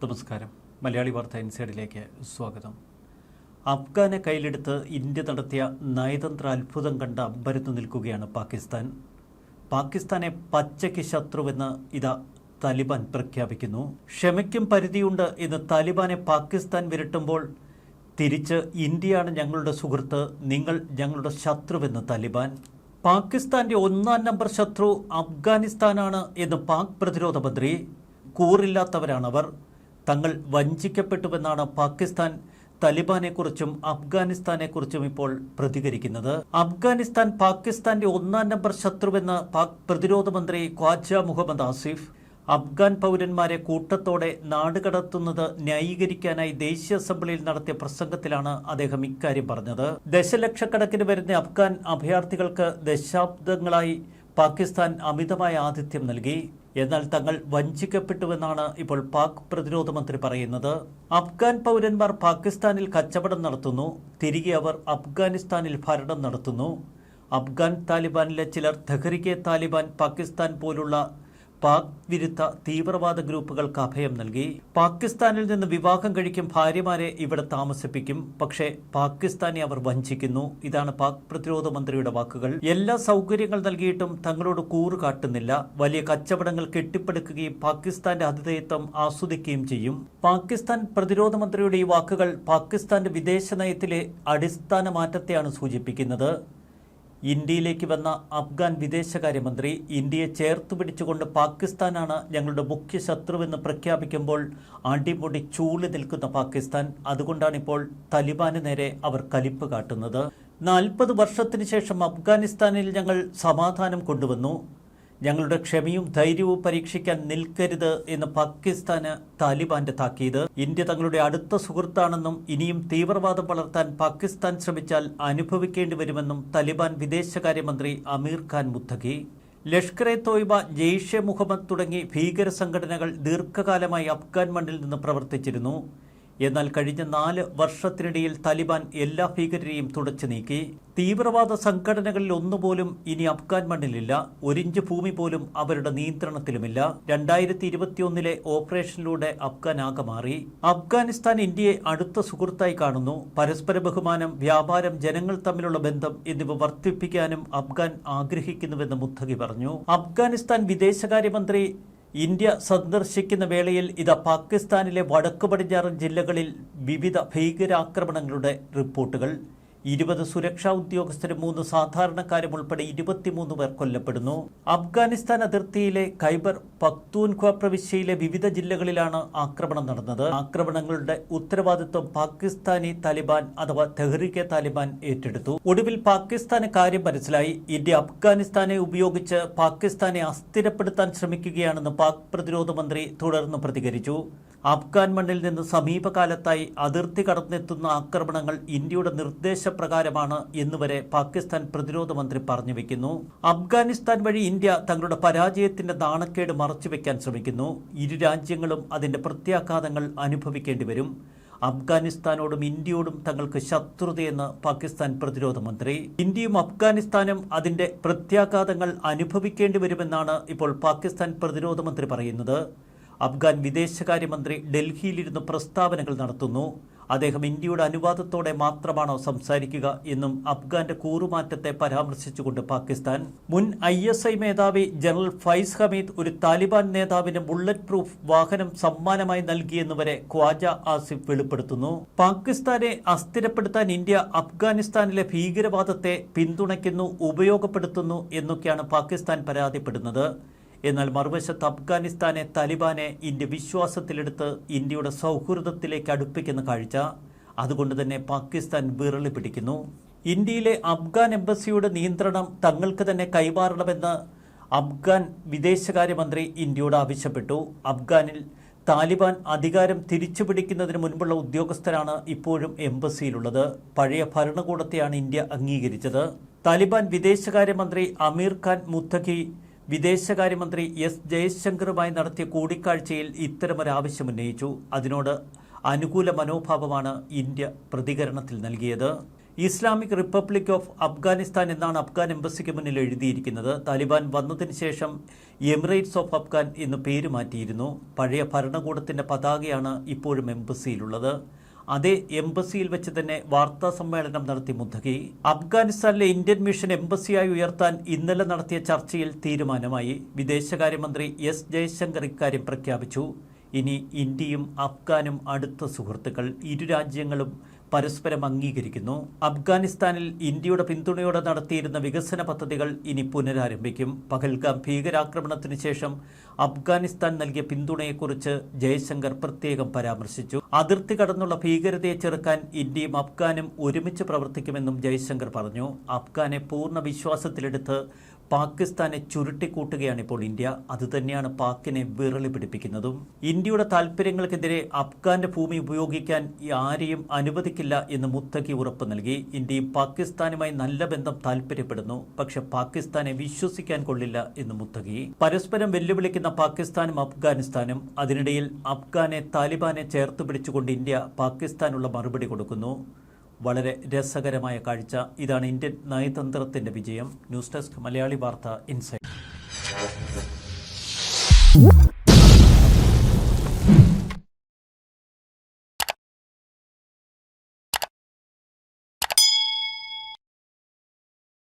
നമസ്കാരം. മലയാളി വാർത്ത ഇൻസൈഡിലേക്ക് സ്വാഗതം. അഫ്ഗാനെ കയ്യിലെടുത്ത് ഇന്ത്യ നടത്തിയ നയതന്ത്ര അത്ഭുതം കണ്ട് അമ്പരന്നു നിൽക്കുകയാണ് പാകിസ്ഥാൻ. പാകിസ്ഥാനെ പച്ചയ്ക്ക് ശത്രുവെന്ന് ഇതാ താലിബാൻ പ്രഖ്യാപിക്കുന്നു. ക്ഷമയ്ക്കും പരിധിയുണ്ട് എന്ന് താലിബാനെ പാകിസ്ഥാൻ വിരട്ടുമ്പോൾ തിരിച്ച് ഇന്ത്യയാണ് ഞങ്ങളുടെ സുഹൃത്ത്, നിങ്ങൾ ഞങ്ങളുടെ ശത്രുവെന്ന് താലിബാൻ. പാകിസ്ഥാന്റെ 1-ാം നമ്പർ ശത്രു അഫ്ഗാനിസ്ഥാനാണ് എന്ന് പാക് പ്രതിരോധ മന്ത്രി. കൂറില്ലാത്തവരാണവർ, തങ്ങൾ വഞ്ചിക്കപ്പെട്ടുവെന്നാണ് പാകിസ്ഥാൻ താലിബാനെക്കുറിച്ചും അഫ്ഗാനിസ്ഥാനെക്കുറിച്ചും ഇപ്പോൾ പ്രതികരിക്കുന്നത്. അഫ്ഗാനിസ്ഥാൻ പാകിസ്ഥാന്റെ 1-ാം നമ്പർ ശത്രുവെന്ന് പാക് പ്രതിരോധ മന്ത്രി ഖ്വാജ മുഹമ്മദ് ആസിഫ് അഫ്ഗാൻ പൗരന്മാരെ കൂട്ടത്തോടെ നാടുകടത്തുന്നത് ന്യായീകരിക്കാനായി ദേശീയ അസംബ്ലിയിൽ നടത്തിയ പ്രസംഗത്തിലാണ് അദ്ദേഹം ഇക്കാര്യം പറഞ്ഞത്. ദശലക്ഷക്കണക്കിന് വരുന്ന അഫ്ഗാൻ അഭയാർത്ഥികൾക്ക് ദശാബ്ദങ്ങളായി പാകിസ്ഥാൻ അമിതമായ ആതിഥ്യം നൽകി. എന്നാൽ തങ്ങൾ വഞ്ചിക്കപ്പെട്ടുവെന്നാണ് ഇപ്പോൾ പാക് പ്രതിരോധ മന്ത്രി പറയുന്നത്. അഫ്ഗാൻ പൗരന്മാർ പാകിസ്ഥാനിൽ കച്ചവടം നടത്തുന്നു, തിരികെ അവർ അഫ്ഗാനിസ്ഥാനിൽ ഭരണം നടത്തുന്നു. അഫ്ഗാൻ താലിബാനിലെ ചിലർ തെഹ്രികെ താലിബാൻ പാകിസ്ഥാൻ പോലുള്ള പാക് വിരുദ്ധ തീവ്രവാദ ഗ്രൂപ്പുകൾക്ക് അഭയം നൽകി. പാകിസ്ഥാനിൽ നിന്ന് വിവാഹം കഴിക്കും ഭാര്യമാരെ ഇവിടെ താമസിപ്പിക്കും, പക്ഷേ പാകിസ്ഥാനെ അവർ വഞ്ചിക്കുന്നു. ഇതാണ് പാക് പ്രതിരോധ മന്ത്രിയുടെ വാക്കുകൾ. എല്ലാ സൗകര്യങ്ങൾ നൽകിയിട്ടും തങ്ങളോട് കൂറ് കാട്ടുന്നില്ല. വലിയ കച്ചവടങ്ങൾ കെട്ടിപ്പടുക്കുകയും പാകിസ്ഥാന്റെ ആതിഥേയത്വം ആസ്വദിക്കുകയും ചെയ്യും. പാകിസ്ഥാൻ പ്രതിരോധ മന്ത്രിയുടെ ഈ വാക്കുകൾ പാകിസ്ഥാന്റെ വിദേശ നയത്തിലെ അടിസ്ഥാന മാറ്റത്തെയാണ് സൂചിപ്പിക്കുന്നത്. ഇന്ത്യയിലേക്ക് വന്ന അഫ്ഗാൻ വിദേശകാര്യമന്ത്രി ഇന്ത്യയെ ചേർത്ത് പിടിച്ചുകൊണ്ട് പാകിസ്ഥാനാണ് ഞങ്ങളുടെ മുഖ്യ ശത്രുവെന്ന് പ്രഖ്യാപിക്കുമ്പോൾ അടിമുടി ചൂളി നിൽക്കുന്ന പാകിസ്ഥാൻ. അതുകൊണ്ടാണിപ്പോൾ താലിബാന് നേരെ അവർ കലിപ്പ് കാട്ടുന്നത്. 40 വർഷത്തിന് ശേഷം അഫ്ഗാനിസ്ഥാനിൽ ഞങ്ങൾ സമാധാനം കൊണ്ടുവന്നു. ഞങ്ങളുടെ ക്ഷമയും ധൈര്യവും പരീക്ഷിക്കാൻ നിൽക്കരുത് എന്ന് പാകിസ്ഥാന് താലിബാന്റെ താക്കീത്. ഇന്ത്യ തങ്ങളുടെ അടുത്ത സുഹൃത്താണെന്നും ഇനിയും തീവ്രവാദം വളർത്താൻ പാകിസ്ഥാൻ ശ്രമിച്ചാൽ അനുഭവിക്കേണ്ടി വരുമെന്നും താലിബാൻ വിദേശകാര്യമന്ത്രി അമീർ ഖാൻ മുത്തഖി. ലഷ്കർ എ തോയ്ബ, ജെയ്ഷെ മുഹമ്മദ് തുടങ്ങി ഭീകര സംഘടനകൾ ദീർഘകാലമായി അഫ്ഗാൻ മണ്ണിൽ നിന്ന് പ്രവർത്തിച്ചിരുന്നു. എന്നാൽ കഴിഞ്ഞ 4 വർഷത്തിനിടയിൽ താലിബാൻ എല്ലാ ഭീകരരെയും തുടച്ചു നീക്കി. തീവ്രവാദ സംഘടനകളിൽ ഒന്നുപോലും ഇനി അഫ്ഗാൻ മണ്ണിലില്ല. 1 ഇഞ്ച് ഭൂമി പോലും അവരുടെ നിയന്ത്രണത്തിലുമില്ല. 2021 ഓപ്പറേഷനിലൂടെ അഫ്ഗാൻ ആകെ മാറി. അഫ്ഗാനിസ്ഥാൻ ഇന്ത്യയെ അടുത്ത സുഹൃത്തായി കാണുന്നു. പരസ്പര ബഹുമാനം, വ്യാപാരം, ജനങ്ങൾ തമ്മിലുള്ള ബന്ധം എന്നിവ വർദ്ധിപ്പിക്കാനും അഫ്ഗാൻ ആഗ്രഹിക്കുന്നുവെന്ന് മുത്തഖി പറഞ്ഞു. അഫ്ഗാനിസ്ഥാൻ വിദേശകാര്യമന്ത്രി ഇന്ത്യ സന്ദർശിക്കുന്ന വേളയിൽ ഇതാ പാകിസ്ഥാനിലെ വടക്കു പടിഞ്ഞാറൻ ജില്ലകളിൽ വിവിധ ഭീകരാക്രമണങ്ങളുടെ റിപ്പോർട്ടുകൾ. 20 സുരക്ഷാ ഉദ്യോഗസ്ഥരും 3 സാധാരണക്കാരും ഉൾപ്പെടെ 23 പേർ കൊല്ലപ്പെടുന്നു. അഫ്ഗാനിസ്ഥാൻ അതിർത്തിയിലെ ഖൈബർ പഖ്തൂൻഖ്വ പ്രവിശ്യയിലെ വിവിധ ജില്ലകളിലാണ് ആക്രമണം നടന്നത്. ആക്രമണങ്ങളുടെ ഉത്തരവാദിത്വം പാകിസ്ഥാനി താലിബാൻ അഥവാ തെഹ്രികെ താലിബാൻ ഏറ്റെടുത്തു. ഒടുവിൽ പാകിസ്ഥാന് കാര്യം മനസ്സിലായി. ഇന്ത്യ അഫ്ഗാനിസ്ഥാനെ ഉപയോഗിച്ച് പാകിസ്ഥാനെ അസ്ഥിരപ്പെടുത്താൻ ശ്രമിക്കുകയാണെന്ന് പാക് പ്രതിരോധ മന്ത്രി തുടർന്ന് പ്രതികരിച്ചു. അഫ്ഗാൻ മണ്ണിൽ നിന്ന് സമീപകാലത്തായി അതിർത്തി കടന്നെത്തുന്ന ആക്രമണങ്ങൾ ഇന്ത്യയുടെ നിർദ്ദേശപ്രകാരമാണ് എന്നുവരെ പാകിസ്ഥാൻ പ്രതിരോധ മന്ത്രി പറഞ്ഞു വെക്കുന്നു. അഫ്ഗാനിസ്ഥാൻ വഴി ഇന്ത്യ തങ്ങളുടെ പരാജയത്തിന്റെ നാണക്കേട് മറച്ചുവെക്കാൻ ശ്രമിക്കുന്നു. ഇരു രാജ്യങ്ങളും അതിന്റെ പ്രത്യാഘാതങ്ങൾ അനുഭവിക്കേണ്ടി വരും. അഫ്ഗാനിസ്ഥാനോടും ഇന്ത്യയോടും തങ്ങൾക്ക് ശത്രുതയെന്ന് പാകിസ്ഥാൻ പ്രതിരോധ മന്ത്രി. ഇന്ത്യയും അഫ്ഗാനിസ്ഥാനും അതിന്റെ പ്രത്യാഘാതങ്ങൾ അനുഭവിക്കേണ്ടി വരുമെന്നാണ് ഇപ്പോൾ പാകിസ്ഥാൻ പ്രതിരോധ മന്ത്രി പറയുന്നത്. അഫ്ഗാൻ വിദേശകാര്യമന്ത്രി ഡൽഹിയിലിരുന്ന് പ്രസ്താവനകൾ നടത്തുന്നു. അദ്ദേഹം ഇന്ത്യയുടെ അനുവാദത്തോടെ മാത്രമാണോ സംസാരിക്കുക എന്നും അഫ്ഗാന്റെ കൂറുമാറ്റത്തെ പരാമർശിച്ചുകൊണ്ട് പാകിസ്ഥാൻ. മുൻ ISI മേധാവി ജനറൽ ഫൈസ് ഹമീദ് ഒരു താലിബാൻ നേതാവിന് ബുള്ളറ്റ് പ്രൂഫ് വാഹനം സമ്മാനമായി നൽകിയെന്നുവരെ ഖ്വാജ ആസിഫ് വെളിപ്പെടുത്തുന്നു. പാകിസ്ഥാനെ അസ്ഥിരപ്പെടുത്താൻ ഇന്ത്യ അഫ്ഗാനിസ്ഥാനിലെ ഭീകരവാദത്തെ പിന്തുണയ്ക്കുന്നു, ഉപയോഗപ്പെടുത്തുന്നു എന്നൊക്കെയാണ് പാകിസ്ഥാൻ പരാതിപ്പെടുന്നത്. എന്നാൽ മറുവശത്ത് അഫ്ഗാനിസ്ഥാനെ താലിബാനെ ഇന്ത്യ വിശ്വാസത്തിലെടുത്ത് ഇന്ത്യയുടെ സൗഹൃദത്തിലേക്ക് അടുപ്പിക്കുന്ന കാഴ്ച. അതുകൊണ്ട് തന്നെ പാകിസ്ഥാൻ വിറളി പിടിക്കുന്നു. ഇന്ത്യയിലെ അഫ്ഗാൻ എംബസിയുടെ നിയന്ത്രണം തങ്ങൾക്ക് തന്നെ കൈമാറണമെന്ന് അഫ്ഗാൻ വിദേശകാര്യമന്ത്രി ഇന്ത്യയോട് ആവശ്യപ്പെട്ടു. അഫ്ഗാനിൽ താലിബാൻ അധികാരം തിരിച്ചുപിടിക്കുന്നതിന് മുൻപുള്ള ഉദ്യോഗസ്ഥരാണ് ഇപ്പോഴും എംബസിയിലുള്ളത്. പഴയ ഭരണകൂടത്തെയാണ് ഇന്ത്യ അംഗീകരിച്ചത്. താലിബാൻ വിദേശകാര്യമന്ത്രി അമീർ ഖാൻ മുത്തഖി വിദേശകാര്യമന്ത്രി S ജയശങ്കറുമായി നടത്തിയ കൂടിക്കാഴ്ചയിൽ ഇത്തരമൊരാവശ്യമുന്നയിച്ചു. അതിനോട് അനുകൂല മനോഭാവമാണ് ഇന്ത്യ പ്രതികരണത്തിൽ നൽകിയത്. ഇസ്ലാമിക് റിപ്പബ്ലിക് ഓഫ് അഫ്ഗാനിസ്ഥാൻ എന്നാണ് അഫ്ഗാൻ എംബസിക്ക് മുന്നിൽ എഴുതിയിരിക്കുന്നത്. താലിബാൻ വന്നതിന് ശേഷം എമിറേറ്റ്സ് ഓഫ് അഫ്ഗാൻ എന്ന് പേര് മാറ്റിയിരുന്നു. പഴയ ഭരണകൂടത്തിൻ്റെ പതാകയാണ് ഇപ്പോഴും എംബസിയിലുള്ളത്. അതേ എംബസിയിൽ വെച്ച് തന്നെ വാർത്താ സമ്മേളനം നടത്തി മുത്തഖി. അഫ്ഗാനിസ്ഥാനിലെ ഇന്ത്യൻ മിഷൻ എംബസിയായി ഉയർത്താൻ ഇന്നലെ നടത്തിയ ചർച്ചയിൽ തീരുമാനമായി. വിദേശകാര്യമന്ത്രി എസ് ജയശങ്കർ ഇക്കാര്യം പ്രഖ്യാപിച്ചു. ഇനി ഇന്ത്യയും അഫ്ഗാനും അടുത്ത സുഹൃത്തുക്കൾ. ഇരു രാജ്യങ്ങളും പരസ്പരം അംഗീകരിക്കുന്നു. അഫ്ഗാനിസ്ഥാനിൽ ഇന്ത്യയുടെ പിന്തുണയോടെ നടത്തിയിരുന്ന വികസന പദ്ധതികൾ ഇനി പുനരാരംഭിക്കും. പഹൽഗാം ഭീകരാക്രമണത്തിന് ശേഷം അഫ്ഗാനിസ്ഥാൻ നൽകിയ പിന്തുണയെക്കുറിച്ച് ജയശങ്കർ പ്രത്യേകം പരാമർശിച്ചു. അതിർത്തി കടന്നുള്ള ഭീകരതയെ ചെറുക്കാൻ ഇന്ത്യയും അഫ്ഗാനും ഒരുമിച്ച് പ്രവർത്തിക്കുമെന്നും ജയശങ്കർ പറഞ്ഞു. അഫ്ഗാനെ പൂർണ്ണ വിശ്വാസത്തിലെടുത്ത് പാകിസ്ഥാനെ ചുരുട്ടിക്കൂട്ടുകയാണിപ്പോൾ ഇന്ത്യ. അതുതന്നെയാണ് പാക്കിനെ വിറളി പിടിപ്പിക്കുന്നതും. ഇന്ത്യയുടെ താൽപ്പര്യങ്ങൾക്കെതിരെ അഫ്ഗാന്റെ ഭൂമി ഉപയോഗിക്കാൻ ആരെയും അനുവദിക്കില്ല എന്ന് മുത്തഖി ഉറപ്പ് നൽകി. ഇന്ത്യയും പാകിസ്ഥാനുമായി നല്ല ബന്ധം താൽപ്പര്യപ്പെടുന്നു, പക്ഷെ പാകിസ്ഥാനെ വിശ്വസിക്കാൻ കൊള്ളില്ല എന്ന് മുത്തഖി. പരസ്പരം വെല്ലുവിളിക്കുന്ന പാകിസ്ഥാനും അഫ്ഗാനിസ്ഥാനും. അതിനിടയിൽ അഫ്ഗാനെ താലിബാനെ ചേർത്ത് പിടിച്ചുകൊണ്ട് ഇന്ത്യ പാകിസ്ഥാനുള്ള മറുപടി കൊടുക്കുന്നു. വളരെ രസകരമായ കാഴ്ച. ഇതാണ് ഇന്ത്യൻ നയതന്ത്രത്തിന്റെ വിജയം. ന്യൂസ് ഡെസ്ക് മലയാളി വാർത്ത ഇൻസൈറ്റ്.